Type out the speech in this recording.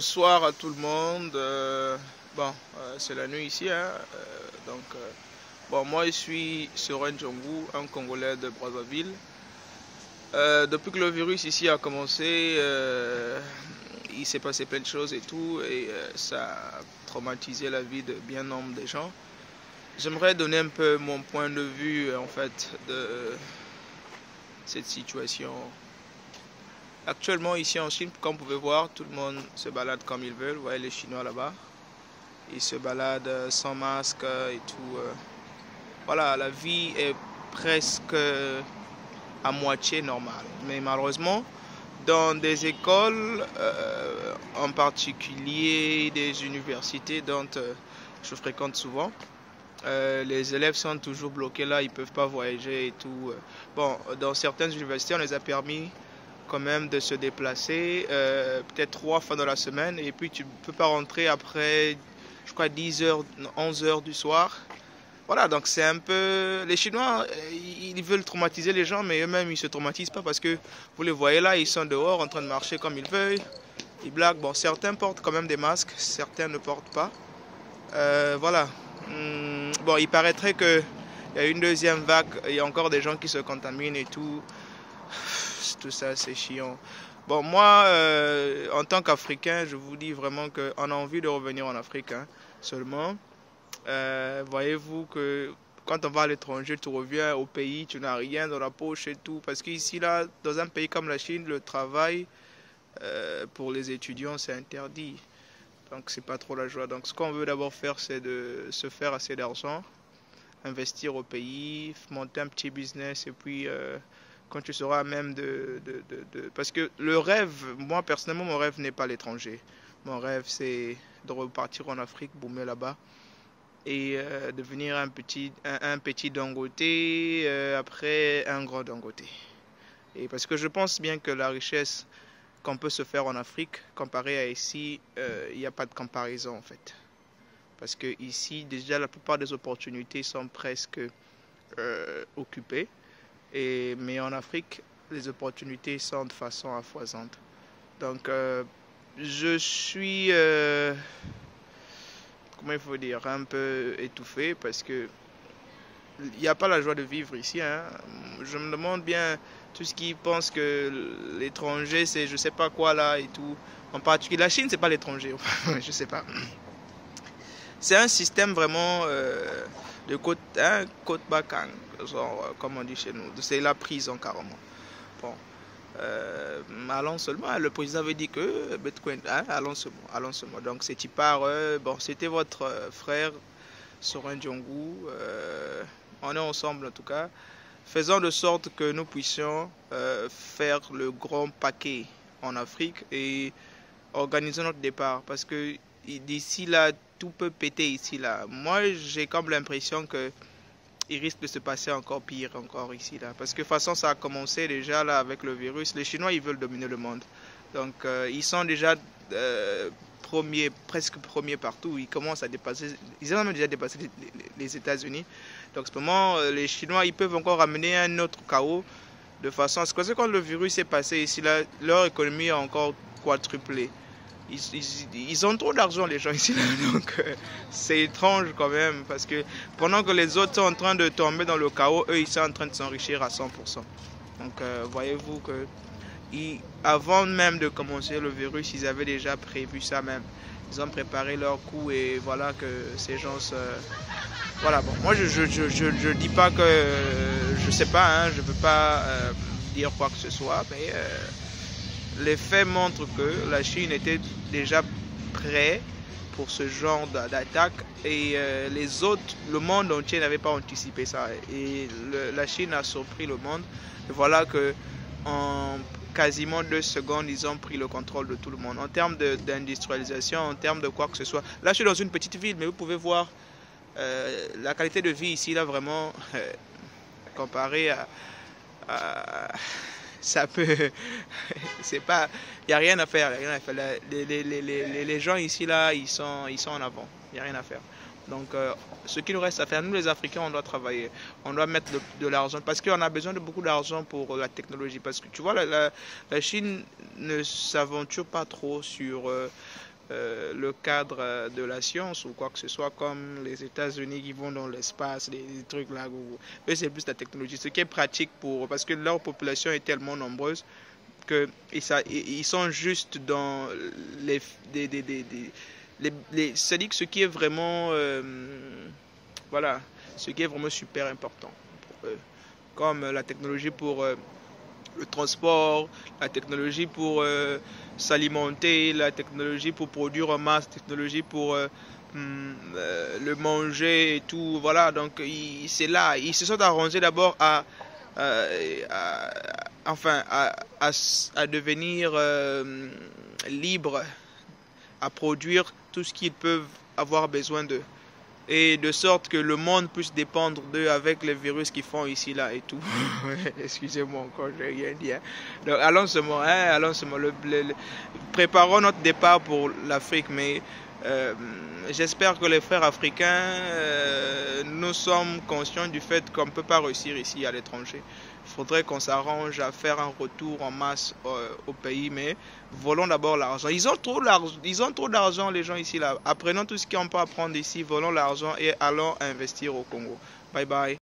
Bonsoir à tout le monde. C'est la nuit ici, hein. Moi je suis Seren Djongou, un Congolais de Brazzaville. Depuis que le virus ici a commencé, il s'est passé plein de choses et tout, et ça a traumatisé la vie de bien nombre de gens. J'aimerais donner un peu mon point de vue en fait de cette situation. Actuellement ici en Chine, comme vous pouvez voir, tout le monde se balade comme ils veulent. Vous voyez les Chinois là-bas, ils se baladent sans masque et tout. Voilà, la vie est presque à moitié normale. Mais malheureusement, dans des écoles, en particulier des universités dont je fréquente souvent, les élèves sont toujours bloqués là, ils ne peuvent pas voyager et tout. Dans certaines universités, on les a permis quand même de se déplacer, peut-être 3 fois dans la semaine, et puis tu ne peux pas rentrer après, je crois, 10 heures, 11 heures du soir. Voilà, donc c'est un peu... Les Chinois, ils veulent traumatiser les gens, mais eux-mêmes, ils ne se traumatisent pas parce que, vous les voyez là, ils sont dehors en train de marcher comme ils veulent. Ils blaguent. Bon, certains portent quand même des masques, certains ne portent pas. Voilà. Il paraîtrait qu'il y a une deuxième vague, il y a encore des gens qui se contaminent et tout. Tout ça, c'est chiant. Bon, moi, en tant qu'Africain, je vous dis vraiment qu'on a envie de revenir en Afrique, hein, seulement. Voyez-vous que quand on va à l'étranger, tu reviens au pays, tu n'as rien dans la poche et tout. Parce qu'ici, là, dans un pays comme la Chine, le travail pour les étudiants, c'est interdit. Donc, c'est pas trop la joie. Donc, ce qu'on veut d'abord faire, c'est de se faire assez d'argent, investir au pays, monter un petit business et puis... quand tu seras même Parce que le rêve, moi personnellement, mon rêve n'est pas l'étranger. Mon rêve, c'est de repartir en Afrique, boomer là-bas, et devenir un petit Dangote, après un grand Dangote. Et parce que je pense bien que la richesse qu'on peut se faire en Afrique, comparée à ici, il n'y a pas de comparaison en fait. Parce que ici, déjà, la plupart des opportunités sont presque occupées. Mais en Afrique, les opportunités sont de façon foisonnante. Donc, je suis, comment il faut dire, un peu étouffé parce que il n'y a pas la joie de vivre ici, hein. Je me demande bien, tout ce qui pense que l'étranger, c'est je sais pas quoi là et tout. En particulier, la Chine, c'est pas l'étranger. Je sais pas. C'est un système vraiment de côte bacang, genre, comme on dit chez nous. C'est la prison carrément. Bon, allons seulement. Le président avait dit que Bitcoin, hein, allons seulement. Donc, c'est part. C'était votre frère Seren Djongou. On est ensemble en tout cas. Faisons de sorte que nous puissions faire le grand paquet en Afrique et organiser notre départ. Parce que d'ici là, tout peut péter ici là. Moi, j'ai comme l'impression que il risque de se passer encore pire encore ici là. Parce que de toute façon, ça a commencé déjà là avec le virus. Les Chinois, ils veulent dominer le monde. Donc, ils sont déjà presque premiers partout. Ils commencent à dépasser. Ils ont même déjà dépassé les États-Unis. Donc, en ce moment, les Chinois, ils peuvent encore amener un autre chaos de façon à ce que quand le virus est passé ici là, leur économie a encore quadruplé. Ils ont trop d'argent les gens ici là, donc c'est étrange quand même parce que pendant que les autres sont en train de tomber dans le chaos, eux ils sont en train de s'enrichir à 100%. Donc voyez-vous que avant même de commencer le virus, ils avaient déjà prévu ça même. Ils ont préparé leur coup et voilà que ces gens voilà, bon, moi je dis pas que je sais pas, hein, je peux pas dire quoi que ce soit, mais les faits montrent que la Chine était déjà prêt pour ce genre d'attaque et les autres, le monde entier n'avait pas anticipé ça. Et la Chine a surpris le monde. Et voilà que en quasiment 2 secondes, ils ont pris le contrôle de tout le monde. En termes d'industrialisation, en termes de quoi que ce soit. Là, je suis dans une petite ville, mais vous pouvez voir la qualité de vie ici, là, vraiment, comparée à ça peut c'est pas il n'y a rien à faire, les gens ici là ils sont en avant, il n'y a rien à faire. Donc ce qu'il nous reste à faire, nous les Africains, on doit travailler, on doit mettre de l'argent parce qu'on a besoin de beaucoup d'argent pour la technologie, parce que tu vois la Chine ne s'aventure pas trop sur le cadre de la science ou quoi que ce soit, comme les États-Unis qui vont dans l'espace, des trucs là. Eux, c'est plus la technologie, ce qui est pratique parce que leur population est tellement nombreuse que ils sont juste dans c'est-à-dire que ce qui est vraiment, voilà, ce qui est vraiment super important pour eux, comme la technologie pour le transport, la technologie pour s'alimenter, la technologie pour produire en masse, la technologie pour le manger et tout. Voilà, donc c'est là, ils se sont arrangés d'abord enfin, à devenir libres, à produire tout ce qu'ils peuvent avoir besoin d'eux. Et de sorte que le monde puisse dépendre d'eux avec les virus qu'ils font ici, là et tout. Excusez-moi encore, je n'ai rien dit. Hein. Donc allons seulement, préparons notre départ pour l'Afrique, mais j'espère que les frères africains, nous sommes conscients du fait qu'on ne peut pas réussir ici à l'étranger. Il faudrait qu'on s'arrange à faire un retour en masse au pays, mais volons d'abord l'argent. Ils ont trop d'argent, les gens ici là. Apprenons tout ce qu'on peut apprendre ici, volons l'argent et allons investir au Congo. Bye bye.